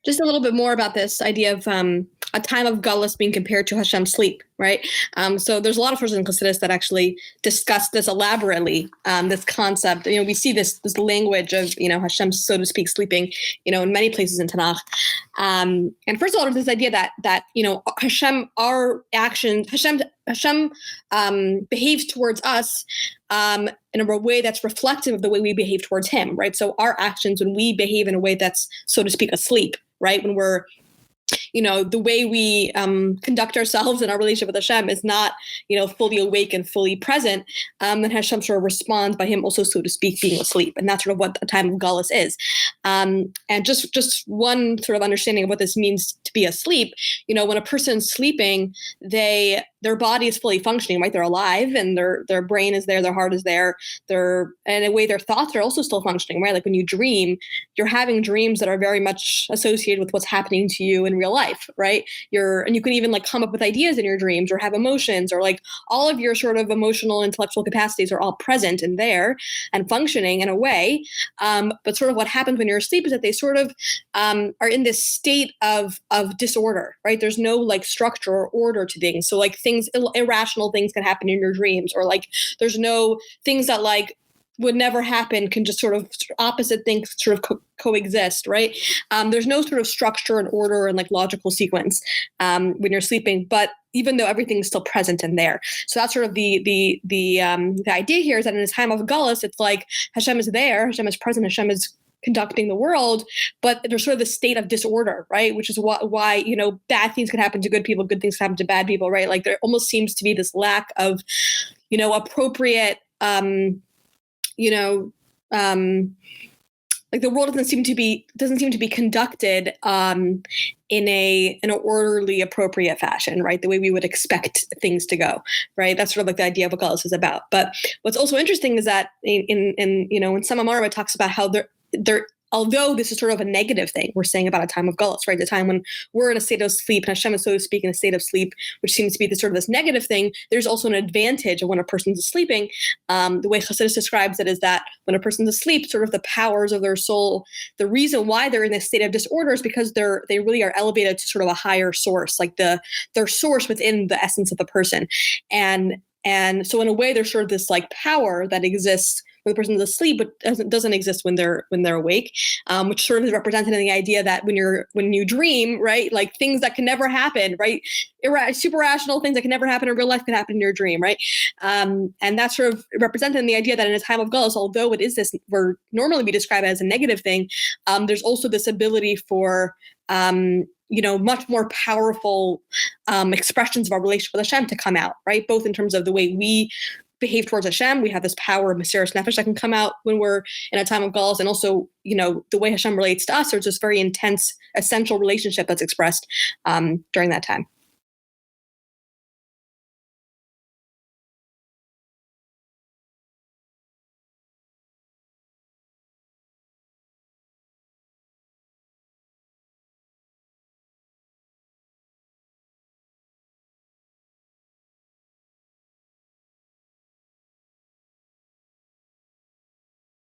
Just a little bit more about this idea of a time of galus being compared to Hashem's sleep, right? So there's a lot of sources in Chassidus that actually discuss this elaborately, this concept. We see this language of, Hashem, so to speak, sleeping, in many places in Tanakh. And first of all, there's this idea that Hashem, our actions, Hashem behaves towards us in a way that's reflective of the way we behave towards him, right? So our actions, when we behave in a way that's, so to speak, asleep, right? When we're, the way we conduct ourselves in our relationship with Hashem is not, fully awake and fully present, then Hashem sort of responds by him also, so to speak, being asleep. And that's sort of what a time of galus is. And just one sort of understanding of what this means to be asleep, when a person's sleeping, their body is fully functioning, right? They're alive and their brain is there, their heart is there. And in a way, their thoughts are also still functioning, right? Like when you dream, you're having dreams that are very much associated with what's happening to you in real life, right? And you can even like come up with ideas in your dreams or have emotions, or like all of your sort of emotional, intellectual capacities are all present and there and functioning in a way. But sort of what happens when you're asleep is that they sort of are in this state of disorder, right? There's no like structure or order to things. So like irrational things can happen in your dreams, or like there's no things that like would never happen can just sort of opposite things sort of coexist, right? There's no sort of structure and order and like logical sequence when you're sleeping, but even though everything's still present in there. So that's sort of the idea here, is that in a time of galus, it's like Hashem is there, Hashem is present, Hashem is conducting the world, but there's sort of this state of disorder, right? Which is why bad things can happen to good people, good things can happen to bad people, right? Like there almost seems to be this lack of, appropriate, like the world doesn't seem to be conducted in an orderly, appropriate fashion, right? The way we would expect things to go, right? That's sort of like the idea of what galus is about. But what's also interesting is that in some Amarim, it talks about how there although this is sort of a negative thing we're saying about a time of galus, right? The time when we're in a state of sleep, and Hashem is, so to speak, in a state of sleep, which seems to be this negative thing. There's also an advantage of when a person's sleeping. The way Chassidus describes it is that when a person's asleep, sort of the powers of their soul, the reason why they're in this state of disorder is because they really are elevated to sort of a higher source, like their source within the essence of the person. And so in a way, there's sort of this like power that exists when the person's asleep, but doesn't exist when they're awake, which sort of is represented in the idea that when you dream, right, like things that can never happen, right, super rational things that can never happen in real life can happen in your dream, right, and that's sort of represented in the idea that in a time of galus, although it is this, we're normally we describe it as a negative thing, there's also this ability for much more powerful expressions of our relationship with Hashem to come out, right, both in terms of the way we behave towards Hashem. We have this power of Mesiras Nefesh that can come out when we're in a time of galus, and also, the way Hashem relates to us. There's this very intense, essential relationship that's expressed during that time.